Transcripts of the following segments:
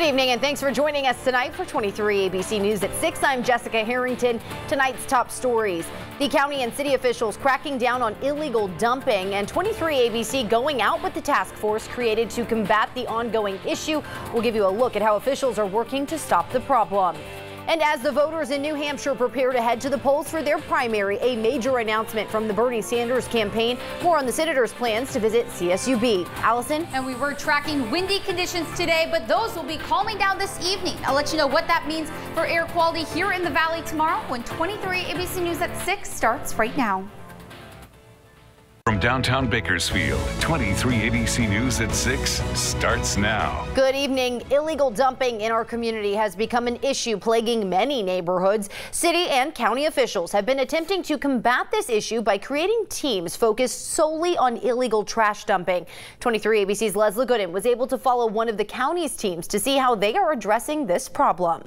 evening and thanks for joining us tonight for 23 ABC News at 6. I'm Jessica Harrington. Tonight's top stories. The county and city officials cracking down on illegal dumping, and 23 ABC going out with the task force created to combat the ongoing issue. We'll give you a look at how officials are working to stop the problem. And as the voters in New Hampshire prepare to head to the polls for their primary, a major announcement from the Bernie Sanders campaign. More on the senator's plans to visit CSUB. Allison? And we were tracking windy conditions today, but those will be calming down this evening. I'll let you know what that means for air quality here in the valley tomorrow when 23 ABC News at 6 starts right now. From downtown Bakersfield, 23 ABC News at 6 starts now. Good evening. Illegal dumping in our community has become an issue plaguing many neighborhoods. City and county officials have been attempting to combat this issue by creating teams focused solely on illegal trash dumping. 23 ABC's Leslie Gooden was able to follow one of the county's teams to see how they are addressing this problem.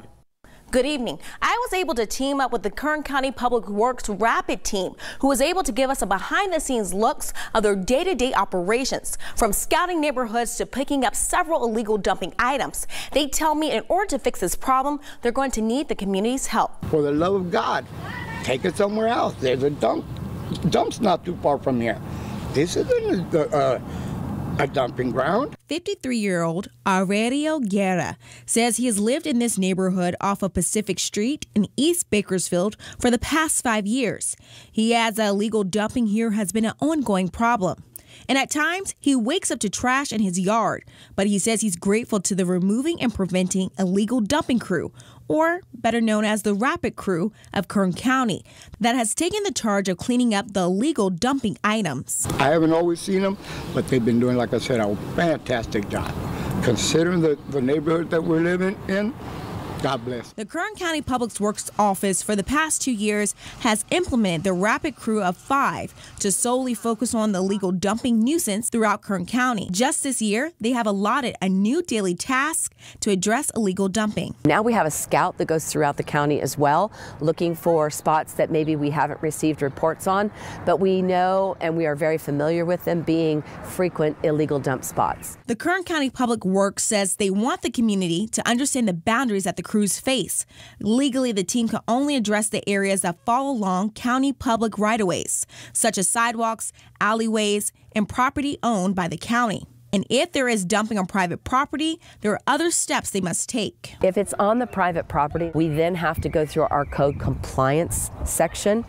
Good evening. I was able to team up with the Kern County Public Works Rapid Team, who was able to give us a behind-the-scenes looks of their day-to-day operations, from scouting neighborhoods to picking up several illegal dumping items. They tell me in order to fix this problem, they're going to need the community's help. For the love of God, take it somewhere else. There's a dump. Dump's not too far from here. This isn't a dumping ground. 53-year-old Aurelio Guerra says he has lived in this neighborhood off of Pacific Street in East Bakersfield for the past 5 years. He adds that illegal dumping here has been an ongoing problem. And at times, he wakes up to trash in his yard. But he says he's grateful to the removing and preventing illegal dumping crew, or better known as the Rapid Crew of Kern County, that has taken the charge of cleaning up the illegal dumping items. I haven't always seen them, but they've been doing, like I said, a fantastic job. Considering the neighborhood that we're living in, God bless. The Kern County Public Works Office for the past 2 years has implemented the Rapid Crew of 5 to solely focus on the illegal dumping nuisance throughout Kern County. Just this year, they have allotted a new daily task to address illegal dumping. Now we have a scout that goes throughout the county as well, looking for spots that maybe we haven't received reports on, but we know and we are very familiar with them being frequent illegal dump spots. The Kern County Public Works says they want the community to understand the boundaries that the crews face. Legally, the team can only address the areas that fall along county public right-of-ways, such as sidewalks, alleyways, and property owned by the county. And if there is dumping on private property, there are other steps they must take. If it's on the private property, we then have to go through our code compliance section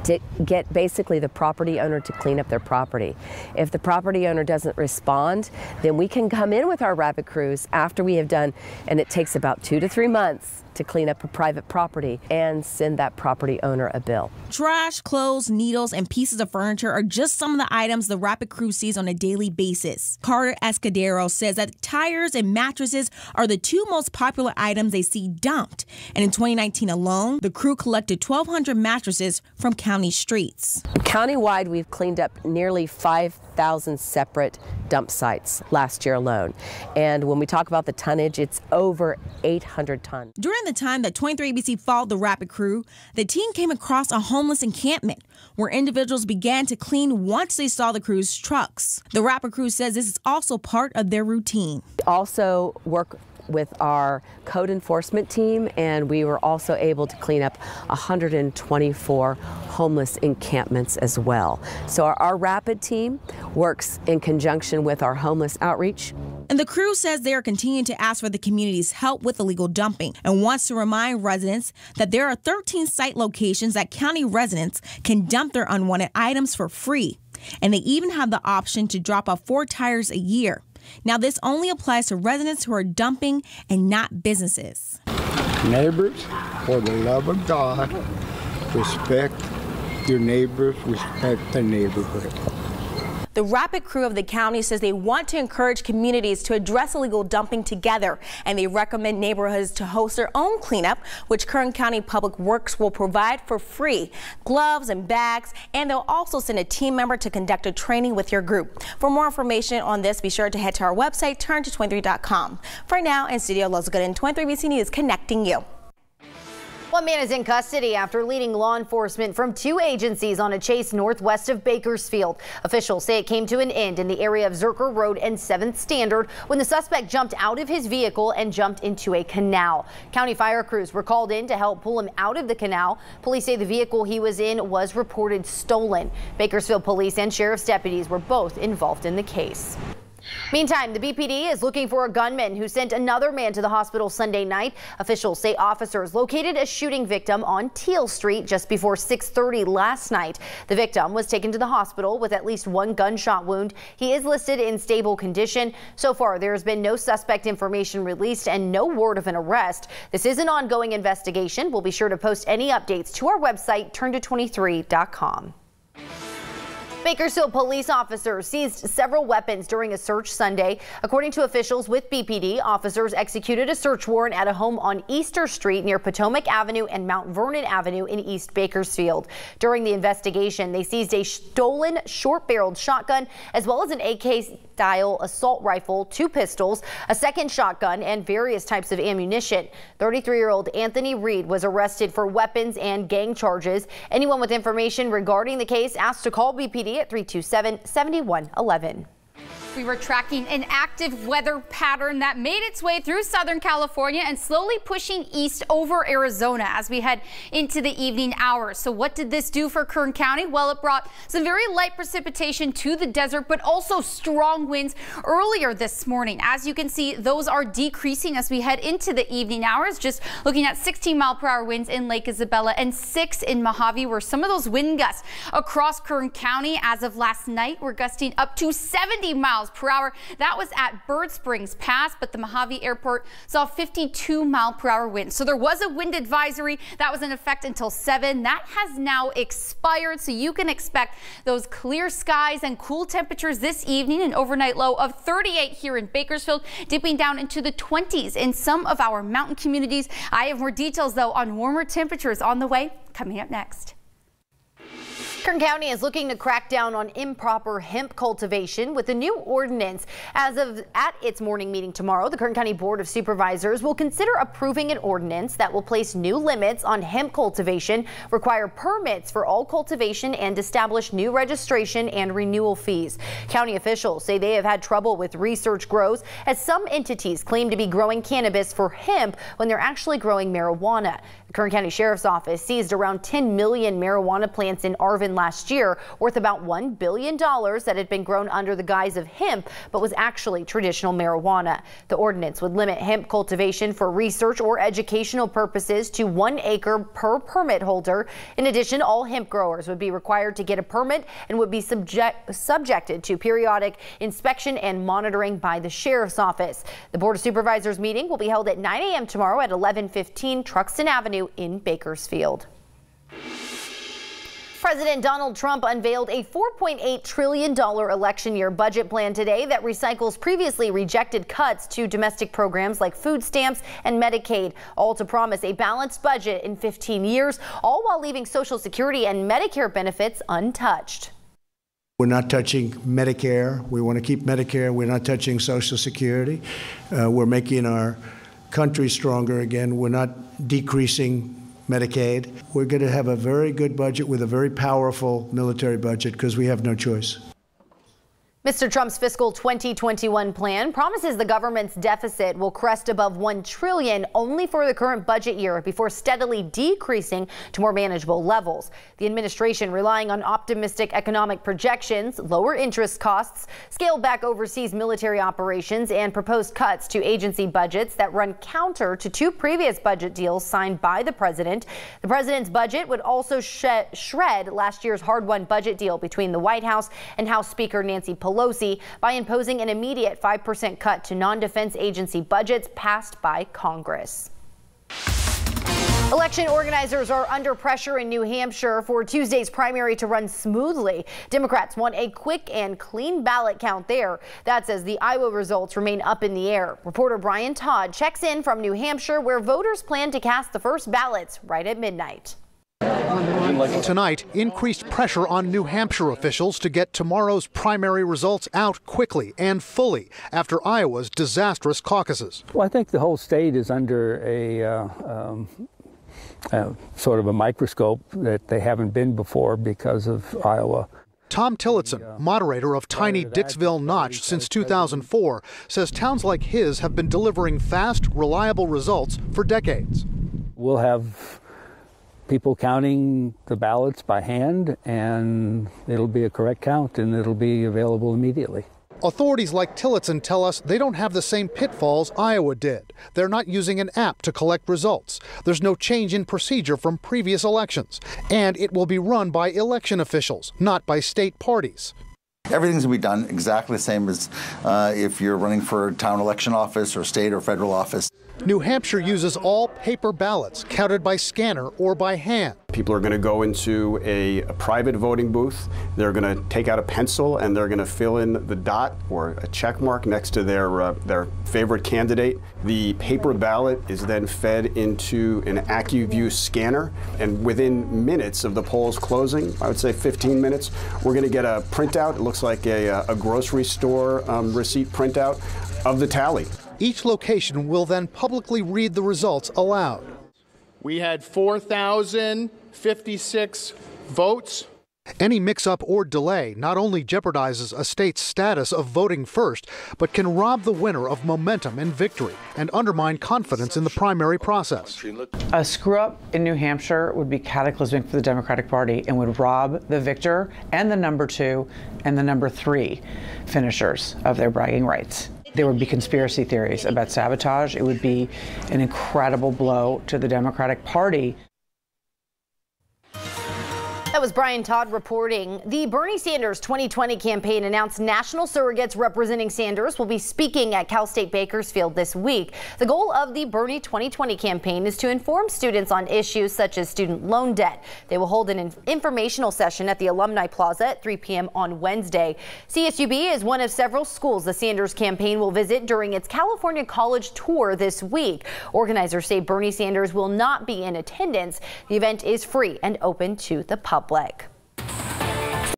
to get basically the property owner to clean up their property. If the property owner doesn't respond, then we can come in with our rapid crews after we have done, and it takes about 2 to 3 months to clean up a private property and send that property owner a bill. Trash, clothes, needles, and pieces of furniture are just some of the items the Rapid Crew sees on a daily basis. Carter Escudero says that tires and mattresses are the 2 most popular items they see dumped. And in 2019 alone, the crew collected 1,200 mattresses from county streets. Countywide, we've cleaned up nearly 5,000 separate dump sites last year alone. And when we talk about the tonnage, it's over 800 tons. During the time that 23 ABC followed the Rapid Crew, the team came across a homeless encampment where individuals began to clean once they saw the crew's trucks. The Rapid Crew says this is also part of their routine. Also work with our code enforcement team, and we were also able to clean up 124 homeless encampments as well. So our rapid team works in conjunction with our homeless outreach. And the crew says they are continuing to ask for the community's help with illegal dumping and wants to remind residents that there are 13 site locations that county residents can dump their unwanted items for free. And they even have the option to drop off 4 tires a year. Now, this only applies to residents who are dumping and not businesses. Neighbors, for the love of God, respect your neighbors, respect the neighborhood. The Rapid Crew of the county says they want to encourage communities to address illegal dumping together, and they recommend neighborhoods to host their own cleanup, which Kern County Public Works will provide for free. Gloves and bags, and they'll also send a team member to conduct a training with your group. For more information on this, be sure to head to our website, turn23.com. For now, in studio, Leslie Gooden, 23 ABC News, connecting you. One man is in custody after leading law enforcement from 2 agencies on a chase northwest of Bakersfield. Officials say it came to an end in the area of Zerker Road and 7th Standard when the suspect jumped out of his vehicle and jumped into a canal. County fire crews were called in to help pull him out of the canal. Police say the vehicle he was in was reported stolen. Bakersfield police and sheriff's deputies were both involved in the case. Meantime, the BPD is looking for a gunman who sent another man to the hospital Sunday night. Officials say officers located a shooting victim on Teal Street just before 6:30 last night. The victim was taken to the hospital with at least 1 gunshot wound. He is listed in stable condition. So far, there has been no suspect information released and no word of an arrest. This is an ongoing investigation. We'll be sure to post any updates to our website, turnto23.com. Bakersfield police officers seized several weapons during a search Sunday. According to officials with BPD, officers executed a search warrant at a home on Easter Street near Potomac Avenue and Mount Vernon Avenue in East Bakersfield. During the investigation, they seized a stolen short-barreled shotgun as well as an AK-style assault rifle, 2 pistols, a second shotgun, and various types of ammunition. 33-year-old Anthony Reed was arrested for weapons and gang charges. Anyone with information regarding the case asked to call BPD at 327-7111. We were tracking an active weather pattern that made its way through Southern California and slowly pushing east over Arizona as we head into the evening hours. So what did this do for Kern County? Well, it brought some very light precipitation to the desert, but also strong winds earlier this morning. As you can see, those are decreasing as we head into the evening hours. Just looking at 16-mile-per-hour winds in Lake Isabella and 6 in Mojave, where some of those wind gusts across Kern County as of last night were gusting up to 70 miles per hour. That was at Bird Springs Pass, but the Mojave Airport saw 52-mile-per-hour winds. So there was a wind advisory that was in effect until 7. That has now expired, so you can expect those clear skies and cool temperatures this evening. An overnight low of 38 here in Bakersfield, dipping down into the 20s in some of our mountain communities. I have more details, though, on warmer temperatures on the way, coming up next. Kern County is looking to crack down on improper hemp cultivation with a new ordinance. At its morning meeting tomorrow, the Kern County Board of Supervisors will consider approving an ordinance that will place new limits on hemp cultivation, require permits for all cultivation, and establish new registration and renewal fees. County officials say they have had trouble with research grows as some entities claim to be growing cannabis for hemp when they're actually growing marijuana. The Kern County Sheriff's Office seized around 10 million marijuana plants in Arvin last year, worth about $1 billion that had been grown under the guise of hemp, but was actually traditional marijuana. The ordinance would limit hemp cultivation for research or educational purposes to 1 acre per permit holder. In addition, all hemp growers would be required to get a permit and would be subjected to periodic inspection and monitoring by the Sheriff's Office. The Board of Supervisors meeting will be held at 9 a.m. tomorrow at 1115 Truxton Avenue in Bakersfield. President Donald Trump unveiled a $4.8 trillion election year budget plan today that recycles previously rejected cuts to domestic programs like food stamps and Medicaid, all to promise a balanced budget in 15 years, all while leaving Social Security and Medicare benefits untouched. We're not touching Medicare. We want to keep Medicare. We're not touching Social Security. We're making our country stronger again. We're not decreasing Medicaid. We're going to have a very good budget with a very powerful military budget because we have no choice. Mr. Trump's fiscal 2021 plan promises the government's deficit will crest above $1 trillion only for the current budget year before steadily decreasing to more manageable levels. The administration, relying on optimistic economic projections, lower interest costs, scaled back overseas military operations, and proposed cuts to agency budgets that run counter to 2 previous budget deals signed by the president. The president's budget would also shred last year's hard-won budget deal between the White House and House Speaker Nancy Pelosi by imposing an immediate 5% cut to non-defense agency budgets passed by Congress. Election organizers are under pressure in New Hampshire for Tuesday's primary to run smoothly. Democrats want a quick and clean ballot count there. That's as the Iowa results remain up in the air. Reporter Brian Todd checks in from New Hampshire, where voters plan to cast the first ballots right at midnight. Tonight, increased pressure on New Hampshire officials to get tomorrow's primary results out quickly and fully after Iowa's disastrous caucuses. Well, I think the whole state is under a sort of a microscope that they haven't been before because of Iowa. Tom Tillotson, moderator of Tiny Dixville Notch since 2004, says towns like his have been delivering fast, reliable results for decades. We'll have people counting the ballots by hand, and it'll be a correct count, and it'll be available immediately. Authorities like Tillotson tell us they don't have the same pitfalls Iowa did. They're not using an app to collect results. There's no change in procedure from previous elections. And it will be run by election officials, not by state parties. Everything's going to be done exactly the same as if you're running for a town election office or state or federal office. New Hampshire uses all paper ballots counted by scanner or by hand. People are going to go into a private voting booth. They're going to take out a pencil and they're going to fill in the dot or a check mark next to their favorite candidate. The paper ballot is then fed into an AccuView scanner, and within minutes of the polls closing, I would say 15 minutes, we're going to get a printout. It looks like a grocery store receipt printout of the tally. Each location will then publicly read the results aloud. We had 4,056 votes. Any mix-up or delay not only jeopardizes a state's status of voting first, but can rob the winner of momentum and victory and undermine confidence in the primary process. A screw-up in New Hampshire would be cataclysmic for the Democratic Party and would rob the victor and the number 2 and the number 3 finishers of their bragging rights. There would be conspiracy theories about sabotage. It would be an incredible blow to the Democratic Party. That was Brian Todd reporting. The Bernie Sanders 2020 campaign announced national surrogates representing Sanders will be speaking at Cal State Bakersfield this week. The goal of the Bernie 2020 campaign is to inform students on issues such as student loan debt. They will hold an informational session at the Alumni Plaza at 3 p.m. on Wednesday. CSUB is one of several schools the Sanders campaign will visit during its California College tour this week. Organizers say Bernie Sanders will not be in attendance. The event is free and open to the public.